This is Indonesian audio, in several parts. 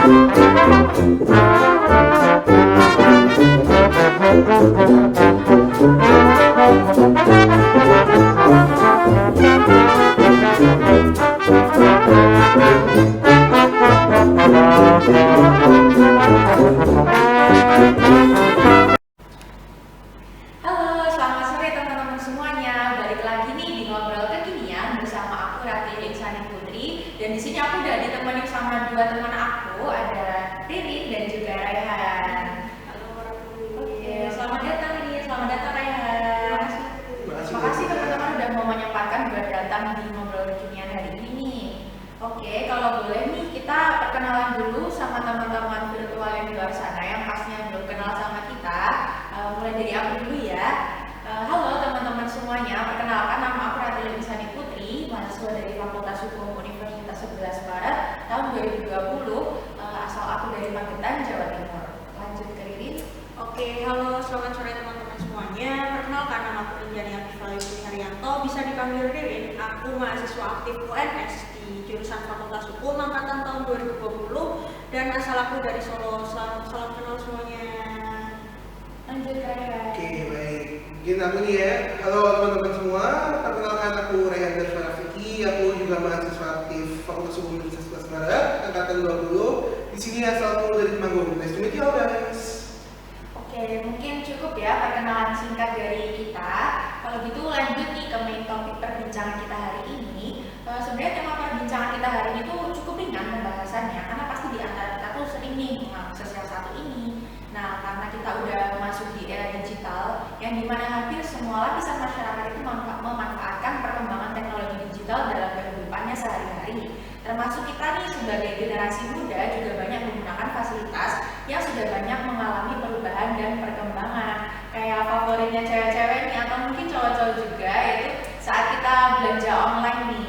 Halo, selamat sore teman-teman semuanya. Balik lagi nih di Ngobrol Kekinian bersama aku Rati Insani Putri. Dan di sini aku udah ditemani sama dua teman aku, ada Ririn dan juga Raihan. Halo, Oke, selamat datang Ririn, selamat datang Raihan. Terima kasih teman-teman udah mau menyempatkan buat datang di Ngobrol Kekinian hari ini nih. Oke, kalau boleh nih kita perkenalan dulu sama teman-teman virtual yang di luar sana yang pastinya belum kenal sama kita. Mulai dari aku dulu ya. Halo teman-teman semuanya, perkenalkan nama aku Rati Insani Putri, mahasiswa dari Fakultas Hukum Universitas 11 Maret tahun 2020, asal aku dari Magetan, Jawa Timur. Lanjut ke Ririn. Oke, halo, selamat sore teman-teman semuanya. Perkenalkan, nama aku Rinjani Afifali Haryanto, bisa dipanggil Ririn. Aku mahasiswa aktif UNS di jurusan Fakultas Hukum angkatan tahun 2020 dan asal aku dari Solo. Salam kenal semuanya. Lanjut ke Raihan. Oke, baik. Mungkin aku nih ya. Halo teman-teman semua. Perkenalkan aku Raihan Darfara Fiki. Aku juga mahasiswa aktif Fakultas Hukum Universitas 11 Maret angkatan 20. Di sini asalku dari Temanggung. Nice to meet you all, guys. Oke, mungkin cukup ya perkenalan singkat dari kita. Kalau gitu lanjut nih ke main topik perbincangan kita hari ini. Sebenarnya tema perbincangan kita hari ini tuh cukup ringan pembahasannya, karena pasti di antara kita tuh sering nih mengakses yang satu ini. Nah, karena kita udah masuk di era digital, yang dimana hampir semua lapisan masyarakat itu memanfaatkan perkembangan teknologi digital dalam kehidupannya sehari-hari. Termasuk kita nih sebagai generasi muda juga banyak menggunakan fasilitas yang sudah banyak mengalami perubahan dan perkembangan. Kayak favoritnya cewek-cewek nih atau mungkin cowok-cowok juga, yaitu saat kita belanja online nih.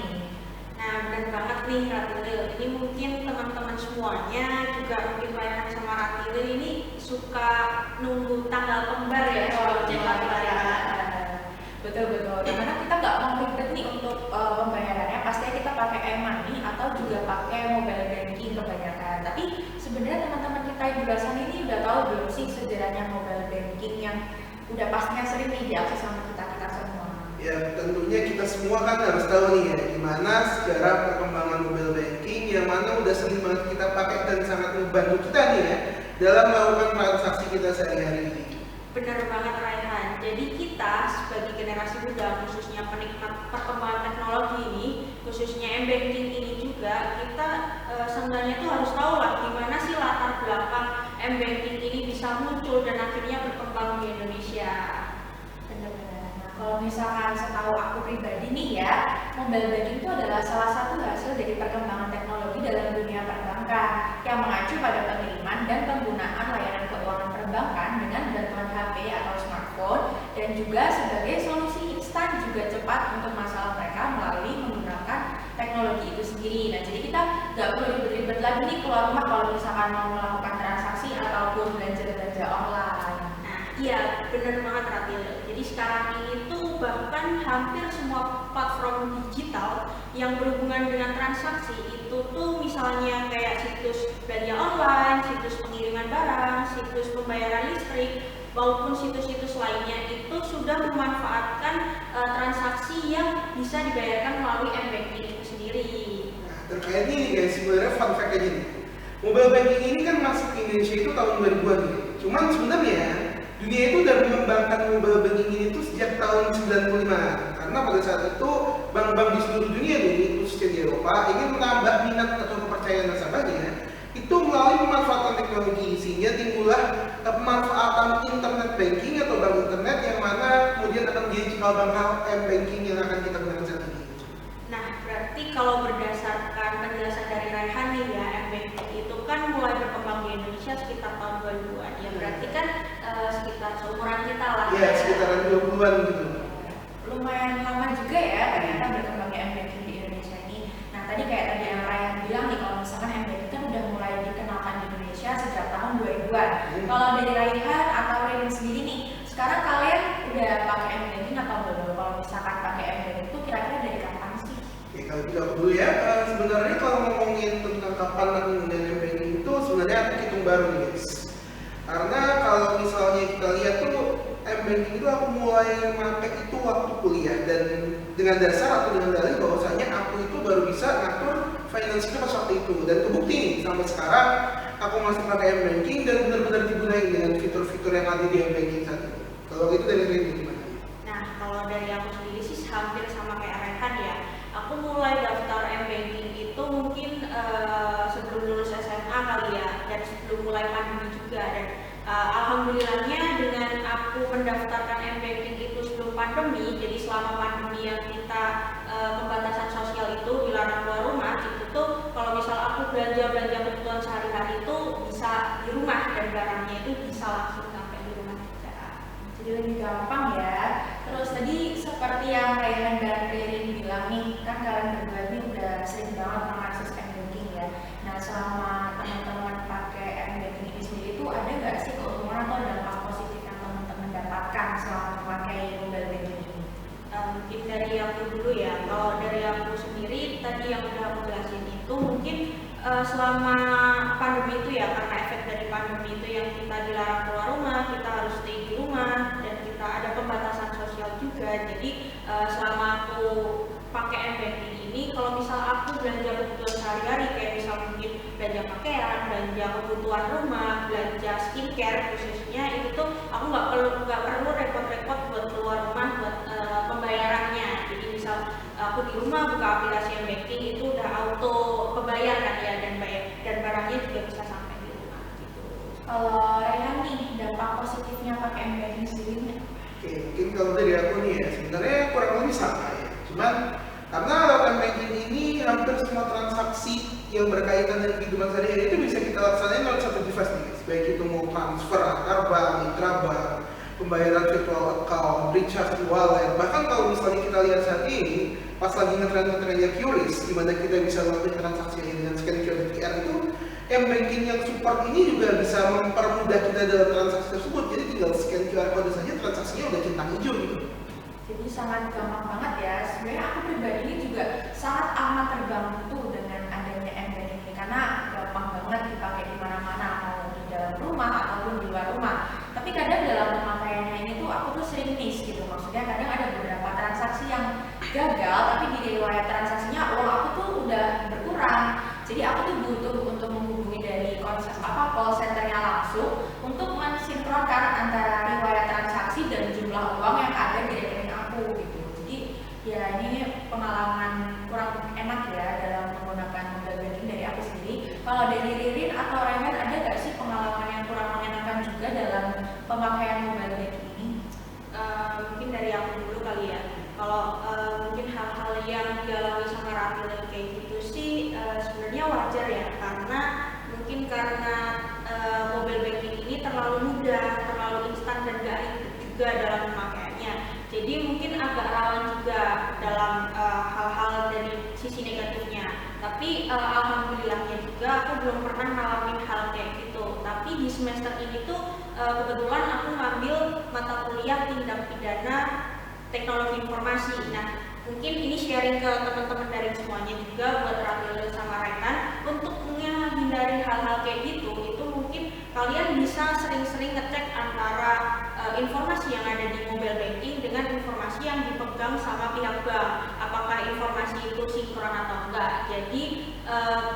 Nah, benar banget nih Ratilil. Ini mungkin teman-teman semuanya juga mungkin Raihan sama Ratilil ini suka nunggu tanggal kembar ya soal pembayaran. Betul-betul. Karena kita nggak mau ribet nih untuk pembayarannya, pastinya kita pakai e-money atau juga pakai mobile banking kebanyakan. Tapi sebenarnya teman-teman kita di luar sana ini udah tahu belum sih sejarahnya mobile banking yang udah pastinya sering nih diakses sama kita semua. Ya, tentunya kita semua kan harus tahu nih ya, gimana sejarah perkembangan mobile banking yang mana udah sering banget kita pakai dan sangat membantu kita nih ya dalam melakukan transaksi kita sehari-hari. Benar banget Raihan. Jadi kita sebagai generasi muda, khususnya penikmat perkembangan teknologi ini, khususnya m-banking ini juga, kita sebenarnya tuh harus tahu lah gimana sih latar belakang m-banking ini bisa muncul dan akhirnya berkembang di Indonesia. Benar-benar. Nah, kalau misalkan setahu aku pribadi nih ya, mobile banking itu adalah salah satu hasil dari perkembangan teknologi dalam dunia perbankan yang mengacu pada pengiriman dan penggunaan layanan keuangan perbankan dengan bantuan HP atau smartphone dan juga sebagai solusi instan juga cepat untuk masalah mereka melalui menggunakan teknologi itu sendiri. Nah, jadi kita nggak perlu ribet-ribet lagi nih keluar rumah kalau misalkan mau melakukan transaksi ataupun belanja-belanja online. Iya, benar banget Ratil. Jadi sekarang ini tuh bahkan hampir semua platform digital yang berhubungan dengan transaksi itu tuh misalnya kayak situs belanja online, situs pengiriman barang, situs pembayaran listrik, maupun situs-situs lainnya itu sudah memanfaatkan transaksi yang bisa dibayarkan melalui m-banking itu sendiri. Nah, terkait ini guys, sebenarnya fun fact aja nih. Mobile banking ini kan masuk ke Indonesia itu tahun 2000-an nih. Cuman sebenarnya dunia itu udah mengembangkan mobile banking ini tuh sejak tahun 95. Karena pada saat itu bank-bank di seluruh dunia nih, khususnya di Eropa, ingin menambah minat atau kepercayaan nasabahnya itu melalui pemanfaatan teknologi, sehingga timbullah pemanfaatan internet banking atau bank internet yang mana kemudian akan menjadi cikal bakal m-banking yang akan kita gunakan saat ini. Nah, berarti kalau berdasarkan penjelasan dari Raihan nih ya, m-banking itu kan mulai berkembang di Indonesia sekitar tahun 2000-an. Ya berarti kan sekitar seumuran kita lah. Ya, sekitaran 20-an gitu. Lumayan lama juga ya ternyata berkembangnya m-banking di Indonesia ini. Nah, tadi kayak tadi yang Raihan bilang nih, kalau misalkan m-banking kan udah mulai dikenalkan di Indonesia sejak tahun 2000-an. Kalau dari Raihan atau Ririn sendiri nih, sekarang kalian udah pakai m-banking atau belum? Kalau misalkan pakai m-banking itu kira-kira dari kapan sih? Oke, kalau tidak dulu ya, sebenarnya kalau ngomongin tentang kapan aku menggunakan m-banking itu sebenarnya aku hitung baru nih guys. Karena kalau misalnya kita lihat tuh M-Banking itu aku mulai pakai itu waktu kuliah, dan dengan dasar atau dengan dalih bahwasanya aku itu baru bisa ngatur finance itu pas waktu itu, dan kebukti nih sampai sekarang aku masih pakai M-Banking dan benar-benar digunain dengan fitur-fitur yang ada di M-Banking saat ini. Kalau itu dari Rini gimana? Nah, kalau dari aku sendiri sih hampir sama kayak Rehan ya. Aku mulai daftar M-Banking itu mungkin sebelum lulus SMA kali ya, dan sebelum mulai pandemi juga. Dan alhamdulillahnya dengan aku mendaftarkan M-Banking itu sebelum pandemi, jadi selama pandemi yang kita pembatasan sosial itu dilarang keluar rumah, itu tuh kalau misal aku belanja kebutuhan sehari-hari itu bisa di rumah dan barangnya itu bisa langsung sampai di rumah juga. Jadi lebih gampang ya. Terus tadi seperti yang Rayhan dan Ririn bilang nih, kan kalian berdua ini udah sering banget mengakses M-Banking ya. Nah, selama teman-teman pakai M-Banking ini sendiri tuh ada nggak sih keuntungan atau dampak positif yang teman-teman dapatkan selama memakai mobile banking ini? Mungkin dari aku dulu ya. Kalau dari aku sendiri tadi yang udah aku jelasin itu mungkin selama pandemi itu ya, karena efek dari pandemi itu yang kita dilarang keluar rumah, kita harus stay di rumah, dan kita ada pembatasan sosial juga. Jadi selama aku pakai M-Banking ini, kalau misal aku belanja kebutuhan sehari-hari kayak misal mungkin belanja pakaian, belanja kebutuhan rumah, belanja skincare khususnya, itu tuh aku nggak perlu repot-repot buat keluar rumah buat pembayarannya. Jadi misal aku di rumah buka aplikasi M-Banking itu udah auto kebayar kan ya, dan barangnya juga bisa sampai di rumah gitu. Kalau Rayhan nih, dampak positifnya pakai M-Banking sendiri? Oke, mungkin kalau dari aku nih ya, sebenarnya kurang lebih sama ya. Cuman karena lewat M-Banking ini hampir semua transaksi yang berkaitan dengan kehidupan sehari-hari itu bisa kita laksanain lewat satu device nih, baik itu mau transfer antar bank, intrabank, pembayaran virtual account, recharge di wallet. Bahkan kalau misalnya kita lihat saat ini, pas lagi ngetren-ngetrennya QRIS, di mana kita bisa melakukan transaksi dengan scan QR itu, M-Banking yang support ini juga bisa mempermudah kita dalam transaksi tersebut. Jadi tinggal scan QR code saja, transaksinya udah centang hijau gitu. Jadi sangat gampang banget ya. Sebenarnya aku pribadi ini juga sangat amat terbantu dengan adanya M-Banking ini, karena gampang banget dipakai di mana-mana, mau di dalam rumah ataupun di luar rumah. Tapi kadang dalam pemakaiannya ini tuh aku tuh sering miss gitu. Maksudnya kadang ada beberapa transaksi yang gagal, tapi di riwayat transaksinya uang aku tuh udah berkurang. Jadi aku tuh butuh untuk menghubungi dari call centernya langsung untuk mensinkronkan antara riwayat transaksi dan jumlah uang yang ada di rekening aku gitu. Jadi ya ini pengalaman kurang enak ya dalam menggunakan mobile banking dari aku sendiri. Kalau dari Ririn atau Rayhan, ada nggak sih pengalaman yang kurang mengenakan juga dalam pemakaian mobile banking ini? Mungkin dari aku dulu kali ya. Kalau mungkin hal-hal yang dialami sama Rafil kayak gitu sih sebenarnya wajar ya, karena mungkin karena mobile banking ini terlalu mudah, terlalu instan dan gak ribet juga dalam pemakaiannya. Jadi mungkin agak rawan juga dalam hal-hal dari sisi negatifnya. Tapi alhamdulillahnya juga aku belum pernah ngalamin hal kayak gitu. Tapi di semester ini tuh kebetulan aku ngambil mata kuliah tindak pidana teknologi informasi. Nah, mungkin ini sharing ke teman-teman dari semuanya juga buat Rafil sama Rayhan, untuk menghindari hal-hal kayak gitu. Itu mungkin kalian bisa sering-sering ngecek antara informasi yang ada di mobile banking dengan informasi yang dipegang sama pihak bank. Apakah informasi itu sinkron atau enggak. Jadi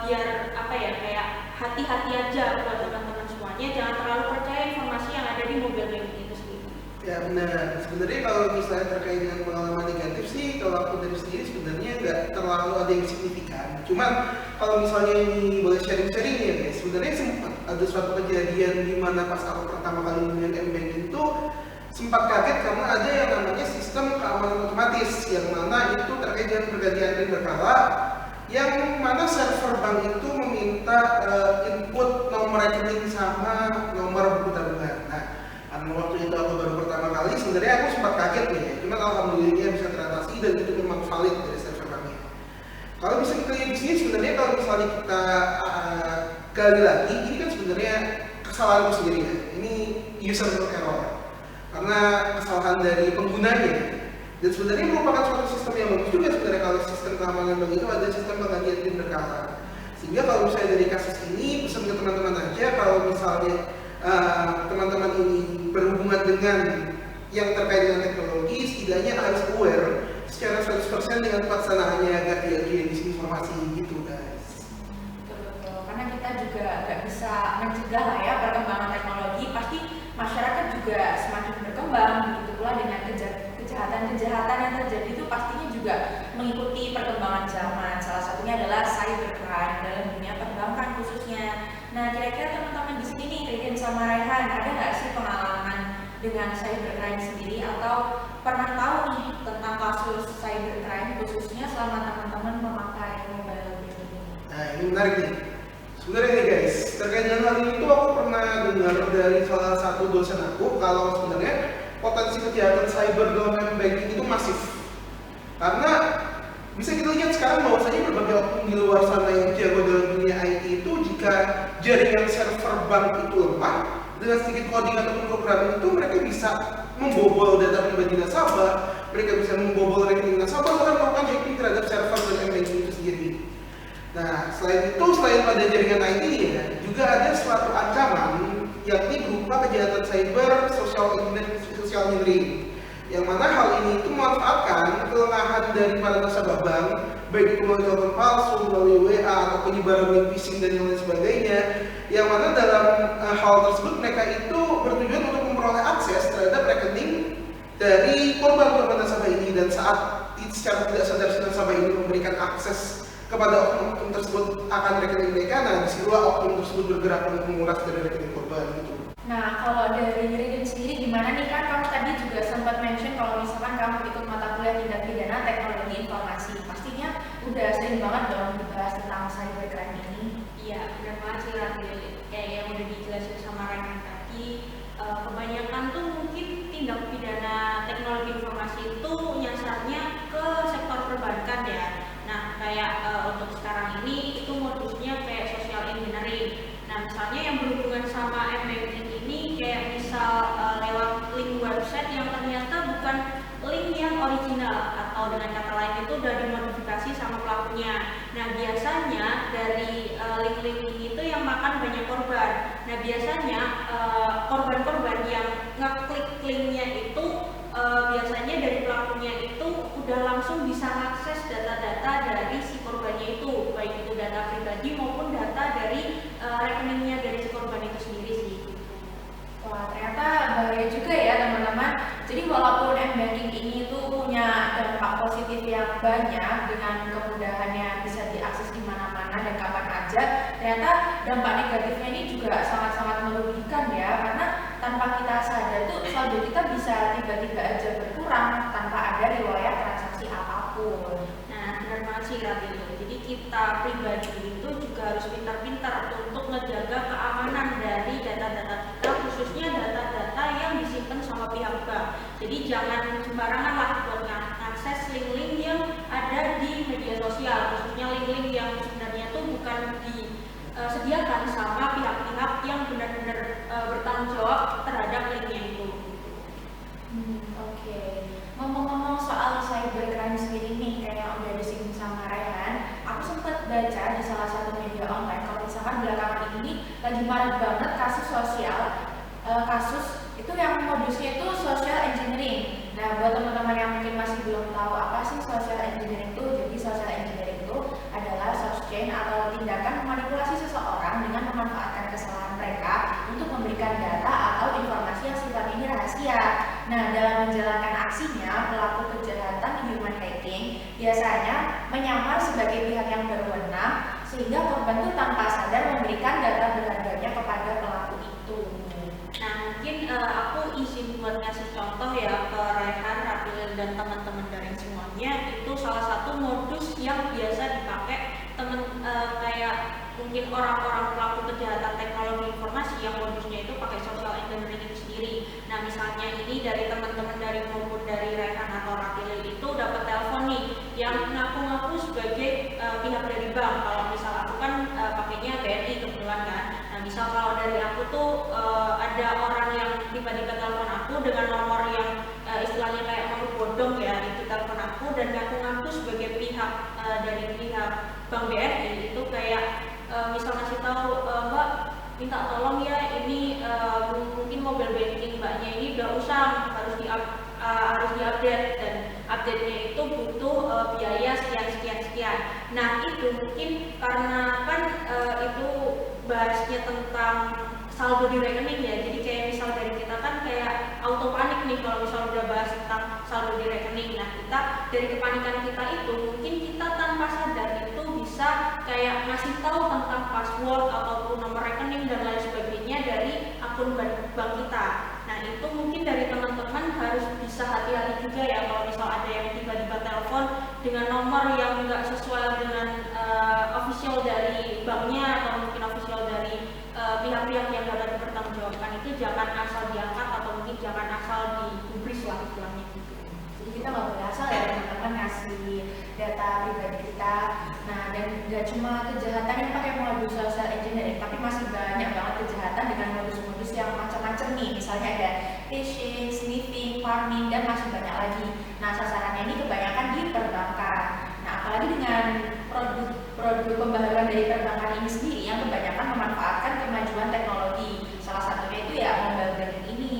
biar apa ya, kayak hati-hati aja buat teman-teman semuanya, jangan terlalu percaya informasi yang ada di mobile banking itu sendiri. Ya benar, sebenarnya kalau misalnya terkait dengan pengalaman negatif sih, kalau aku dari sendiri sebenarnya nggak terlalu ada yang signifikan. Cuman kalau misalnya ini boleh sharing-sharing ya guys, sebenarnya sempat ada suatu kejadian di mana pas aku pertama kali dengan M-Banking itu sempat kaget karena ada yang namanya sistem keamanan otomatis, yang mana itu terkait dengan pergantian PIN berkala, yang mana server bank itu meminta input nomor rekening sama nomor buku tabungan. Nah, karena waktu itu aku baru pertama kali, sebenarnya aku sempat kaget nih ya, cuman alhamdulillah bisa teratasi dan itu memang valid dari server banknya. Kalau bisa kita lihat di sini, sebenarnya kalau misalnya kita gali lagi, ini kan sebenarnya kesalahanku sendiri ya, ini user error, karena kesalahan dari penggunanya. Dan sebenarnya merupakan suatu sistem yang bagus juga sebenarnya kalau sistem keamanan bank itu ada sistem penggantian PIN berkala. Sehingga kalau misalnya dari kasus ini, pesan ke teman-teman aja, setidaknya harus aware secara 100% dengan pelaksanaannya agar tidak terjadi disinformasi gitu guys. Betul, karena kita juga nggak bisa mencegah lah ya perkembangan teknologi, pasti masyarakat juga semakin berkembang, begitu pula dengan kejahatan-kejahatan yang terjadi itu pastinya juga mengikuti perkembangan zaman. Salah satunya adalah cybercrime dalam dunia perbankan khususnya. Nah, kira-kira teman-teman di sini nih, Ridin sama Rehan, ada nggak sih pengalaman dengan cybercrime sendiri atau pernah tahu nih tentang kasus cybercrime khususnya selama teman-teman memakai mobile banking? Nah ini menarik nih. Sebenarnya nih guys, terkait dengan hal ini tuh aku pernah dengar dari salah satu dosen aku kalau sebenarnya potensi kejahatan cyber dalam banking itu masif. Karena bisa kita lihat sekarang bahwasanya berbagai oknum di luar sana yang jago dalam dunia IT itu jika jaringan server bank itu lemah, dengan sedikit coding ataupun programming itu mereka bisa membobol data pribadi nasabah, mereka bisa membobol rekening nasabah, bahkan melakukan hacking terhadap server dan banking itu sendiri. Nah, selain itu, selain pada jaringan IT ya, juga ada suatu ancaman yakni berupa kejahatan cyber social engineering, yang mana hal ini itu memanfaatkan kelemahan dari para nasabah bank, baik itu melalui telepon palsu, melalui WA atau penyebaran link phishing dan yang lain sebagainya, yang mana dalam hal tersebut mereka itu bertujuan untuk memperoleh akses terhadap rekening dari korban-korban nasabah ini, dan saat secara tidak sadar si nasabah ini memberikan akses kepada oknum tersebut akan rekening mereka, nah disitulah oknum tersebut bergerak untuk menguras dari rekening korban gitu. Nah, kalau dari Ridin sendiri gimana nih, kan kamu tadi juga sempat mention kalau misalkan kamu ikut mata kuliah tindak pidana teknologi informasi, pastinya udah sering banget dong dibahas tentang cybercrime ini. Iya, benar banget sih Rafil. Kayak yang udah dijelasin sama Rehan tadi, kebanyakan tuh mungkin tindak pidana teknologi informasi itu nyasarnya ke sektor perbankan ya. Nah, kayak untuk sekarang ini itu modusnya kayak social engineering. Nah, misalnya yang berhubungan sama m-banking ini kayak misal lewat link website yang ternyata bukan link yang original, atau dengan kata lain itu udah dimodifikasi sama pelakunya. Nah, biasanya dari link-link ini tuh yang makan banyak korban. Nah, biasanya korban-korban yang ngeklik linknya itu biasanya dari pelakunya itu udah langsung bisa akses data-data dari si korbannya itu, baik itu data pribadi maupun data dari rekeningnya dari si korban itu sendiri sih. Wah, ternyata bahaya juga ya teman-teman. Jadi walaupun m-banking ini tuh punya dampak positif yang banyak dengan kemudahannya bisa diakses di mana-mana dan kapan aja, ternyata dampak negatifnya ini juga sangat-sangat merugikan ya, karena tanpa kita sadar tuh saldo kita bisa tiba-tiba aja berkurang tanpa ada riwayat transaksi apapun. Nah, benar banget sih Rafil. Jadi kita pribadi itu juga harus pintar-pintar untuk ngejaga keamanan dari data-data kita, khususnya data-data yang disimpan sama pihak bank. Jadi jangan sembarangan lah buat ngakses link-link yang ada di media sosial, khususnya link-link yang sebenarnya tuh bukan disediakan sama pihak-pihak yang benar-benar bertanggung jawab terhadap linknya itu. Oke. Ngomong-ngomong soal cybercrime sendiri nih, kayak yang udah disinggung sama Rehan, aku sempat baca di salah satu media online kalau misalkan belakangan ini lagi marak banget kasus sosial, kasus itu yang modusnya itu social engineering. Nah, buat teman-teman yang mungkin masih belum tahu apa sih social engineering itu, jadi social engineering itu adalah source chain atau tindakan memanipulasi seseorang dengan memanfaatkan kesalahan mereka untuk memberikan data atau informasi yang sifatnya rahasia. Nah, dalam menjalankan aksinya, pelaku kejahatan human hacking biasanya menyamar sebagai pihak yang berwenang sehingga korban itu tanpa sadar memberikan data berharganya kepada pelaku itu. Nah, mungkin aku izin buat ngasih contoh ya ke Rehan, Rafil, dan teman-teman daring semuanya. Itu salah satu modus yang biasa dipakai kayak mungkin orang-orang pelaku kejahatan teknologi informasi yang modusnya itu pakai social engineering itu sendiri. Nah, misalnya ini dari teman-teman dari maupun dari Rehan atau Rafil itu dapat telepon nih yang ngaku-ngaku sebagai pihak dari bank. Kalau misal aku kan pakainya BNI kebetulan kan. Nah, misal kalau dari aku tuh ada orang yang tiba-tiba telepon aku dengan nomor yang istilahnya kayak nomor bodong ya, itu telepon aku dan ngaku-ngaku sebagai pihak dari pihak Bank BNI, itu kayak misal ngasih tahu, Mbak minta tolong ya, ini mungkin mobile banking mbaknya ini udah usang, harus diupdate dan bahasnya tentang saldo di rekening ya. Jadi kayak misal dari kita kan kayak auto panik nih kalau misal udah bahas tentang saldo di rekening. Nah kita dari kepanikan kita itu mungkin kita tanpa sadar itu bisa kayak ngasih tahu tentang password ataupun nomor rekening dan lain sebagainya dari akun bank kita. Nah itu mungkin dari teman-teman harus bisa hati-hati juga ya kalau misal ada yang tiba-tiba telepon dengan nomor yang nggak sesuai dengan official dari banknya atau mungkin official dari pihak-pihak yang dapat dipertanggungjawabkan, itu jangan asal diangkat atau mungkin jangan asal digubris lah istilahnya gitu. Jadi kita nggak boleh asal ya teman-teman ngasih data pribadi kita. Nah dan nggak cuma kejahatan yang pakai modus social engineering, tapi masih banyak banget kejahatan dengan modus-modus yang macam-macam nih. Misalnya ada phishing, sniffing, farming, dan masih banyak lagi. Nah sasarannya ini kebanyakan di perbankan. Nah apalagi dengan produk pembaharuan dari perbankan ini sendiri yang kebanyakan memanfaatkan kemajuan teknologi. Salah satunya itu ya mobile banking ini.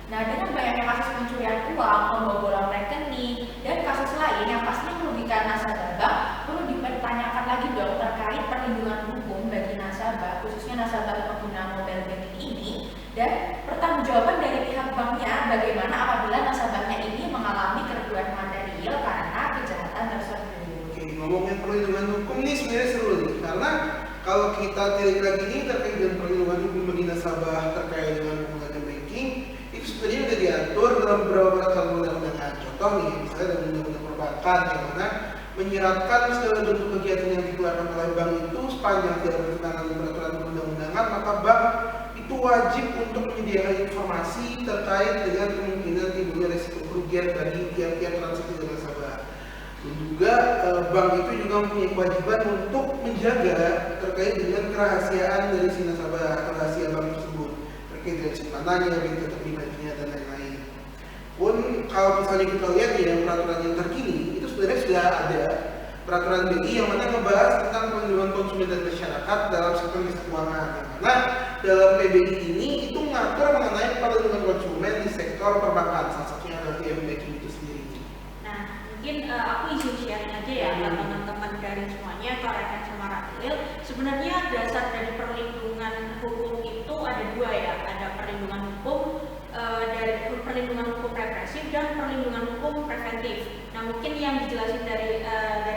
Nah dengan banyaknya kasus pencurian uang, pembobolan rekening, dan kasus lain yang pastinya merugikan nasabah bank, perlu dipertanyakan lagi dong terkait perlindungan hukum bagi nasabah, khususnya nasabah pengguna mobile banking ini, dan pertanggungjawaban dari pihak banknya bagaimana apabila nasabahnya ini mengalami kerugian material karena kejahatan tersebut. Oke, ngomongin perlindungan hukum nih sebenarnya seru nih, karena kalau kita tilik lagi nih terkait dengan perlindungan hukum bagi nasabah terkait dengan penggunaan banking, itu sebenarnya sudah diatur dalam beberapa peraturan undang-undangan. Contoh nih, misalnya dalam undang-undang perbankan yang mana menyeratkan segala bentuk kegiatan yang dikeluarkan oleh bank itu sepanjang tidak bertentangan dengan peraturan undang-undangan, maka bank itu wajib untuk menyediakan informasi terkait dengan kemungkinan timbulnya risiko kerugian bagi tiap-tiap transaksi dengan nasabah. Dan juga bank itu juga mempunyai kewajiban untuk menjaga terkait dengan kerahasiaan dari si nasabah atau rahasia bank tersebut, terkait dengan simpanannya, data pribadinya, dan lain-lain. Pun kalau misalnya kita lihat ya peraturan yang terkini itu sebenarnya sudah ada peraturan BI yang mana ngebahas tentang perlindungan konsumen dan masyarakat dalam sektor jasa keuangan. Karena dalam PBI ini itu mengatur mengenai perlindungan konsumen di sektor perbankan, salah satunya adalah di banking itu sendiri. Nah mungkin aku izin sharing aja ya ke teman-teman dari semuanya, ke Rekan sama Ratil. Sebenarnya dasar dari perlindungan hukum itu ada dua ya, ada perlindungan hukum dari perlindungan hukum represif dan perlindungan hukum preventif. Nah mungkin yang dijelasin dari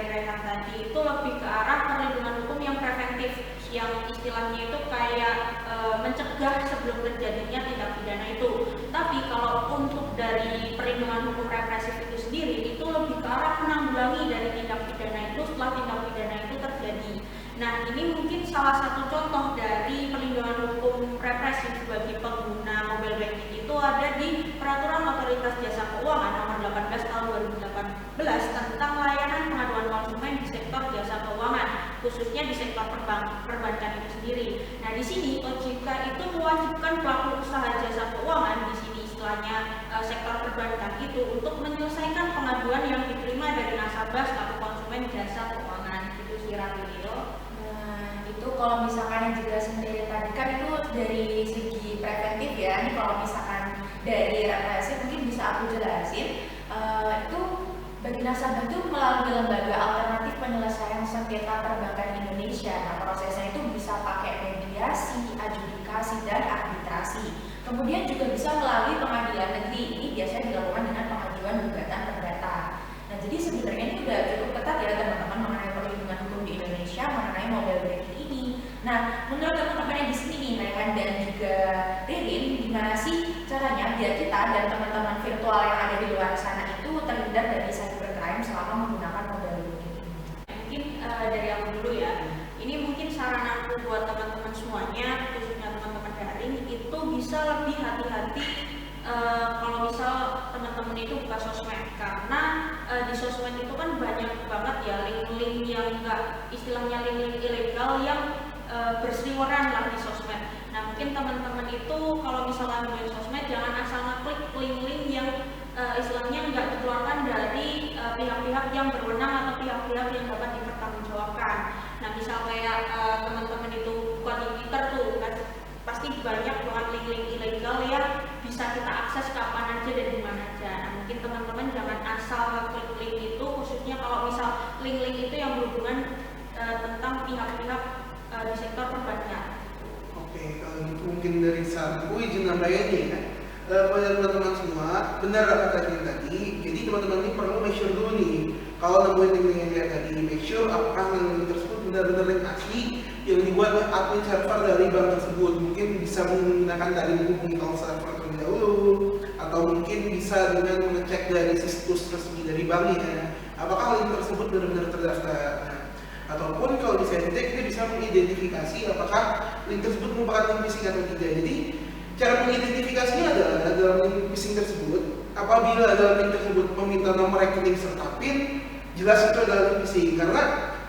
Rekan tadi itu lebih ke arah perlindungan hukum yang preventif, yang istilahnya itu kayak mencegah sebelum terjadinya tindak pidana itu. Tapi kalau untuk dari perlindungan hukum represif itu sendiri itu lebih ke arah menanggulangi dari tindak pidana itu setelah tindak pidana itu terjadi. Nah ini mungkin salah satu contoh dari perlindungan hukum represif bagi pengguna mobile banking itu ada di Peraturan Otoritas Jasa Keuangan Nomor 18 Tahun 2018 tentang layanan pengaduan konsumen di sektor jasa keuangan, khususnya di sektor perbankan itu sendiri. Nah di sini OJK itu mewajibkan pelaku usaha jasa keuangan, di sini istilahnya sektor perbankan itu, untuk menyelesaikan pengaduan yang diterima dari nasabah selaku konsumen jasa keuangan. Itu sih Ratilio. Itu kalau misalkan yang dijelasin dari tadi kan itu dari segi preventif ya. Ini kalau misalkan dari represif mungkin bisa aku jelasin. Itu bagi nasabah itu melalui lembaga alternatif penyelesaian sengketa perbankan Indonesia. Nah prosesnya itu bisa pakai mediasi, adjudikasi, dan arbitrasi. Kemudian juga bisa melalui pengadilan negeri. Ini biasanya dilakukan dengan pengajuan gugatan perdata. Nah jadi sebenarnya ini sudah cukup ketat ya teman-teman mengenai perlindungan hukum di Indonesia mengenai mobile banking ini. Nah menurut teman-teman yang di sini nih, Naihan dan juga Ririn, gimana sih caranya biar kita dan teman-teman virtual yang ada di luar sana itu terhindar dari cybercrime selama menggunakan mobile banking ini? Mungkin dari aku dulu ya. Ini mungkin saran aku buat teman-teman semuanya, khususnya teman-teman daring, itu bisa lebih hati-hati kalau misal teman-teman itu buka sosmed, karena di sosmed itu kan banyak banget ya link-link yang enggak, istilahnya link-link ilegal yang berseliweran lah di sosmed. Nah mungkin teman-teman itu kalau misalnya main sosmed jangan asal ngeklik link-link yang istilahnya enggak dikeluarkan dari pihak-pihak yang berwenang atau pihak-pihak yang dapat dipertanggungjawabkan. Nah misal kayak teman-teman itu buka di Twitter tuh kan pasti banyak banget link-link ilegal yang bisa kita akses kapan aja dan di mana aja. Nah mungkin teman-teman jangan asal ngeklik link itu, khususnya kalau misal link-link itu yang berhubungan tentang pihak-pihak di sektor perbankan. kalau gitu mungkin dari saranku izin nambahin nih ya. Pada teman-teman semua, benar apa tadi. Jadi teman-teman ini perlu make sure dulu nih. Kalau nemuin link yang kayak tadi, make sure apakah link tersebut benar-benar link asli yang dibuat oleh admin server dari bank tersebut. Mungkin bisa menggunakan dari menghubungi call server terlebih dahulu, atau mungkin bisa dengan mengecek dari situs resmi dari banknya. Apakah link tersebut benar-benar terdaftar? Ataupun kalau bisa kita bisa mengidentifikasi apakah link tersebut merupakan link phishing atau tidak. Jadi cara mengidentifikasinya adalah dalam link phishing tersebut, apabila dalam link tersebut meminta nomor rekening serta PIN, jelas itu adalah link phishing. Karena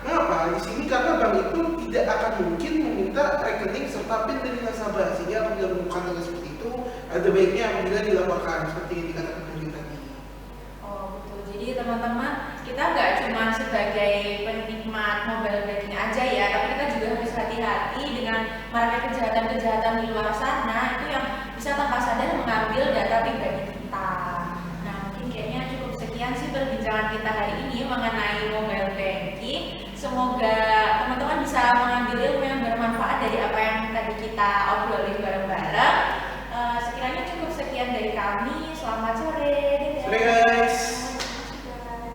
mengapa? Di sini karena bank itu tidak akan mungkin meminta rekening serta PIN dari nasabah, sehingga apabila menemukan hal seperti itu, ada baiknya apabila dilaporkan seperti yang dikatakan tadi. Oh betul. Jadi teman-teman, kita nggak cuma sebagai penikmat mobile banking aja ya, tapi kita juga harus hati-hati dengan maraknya kejahatan-kejahatan di luar sana itu yang bisa tanpa sadar mengambil data pribadi kita. Nah mungkin kayaknya cukup sekian sih perbincangan kita hari ini mengenai mobile banking. Semoga teman-teman bisa mengambil ilmu yang bermanfaat dari apa yang tadi kita obrolin bareng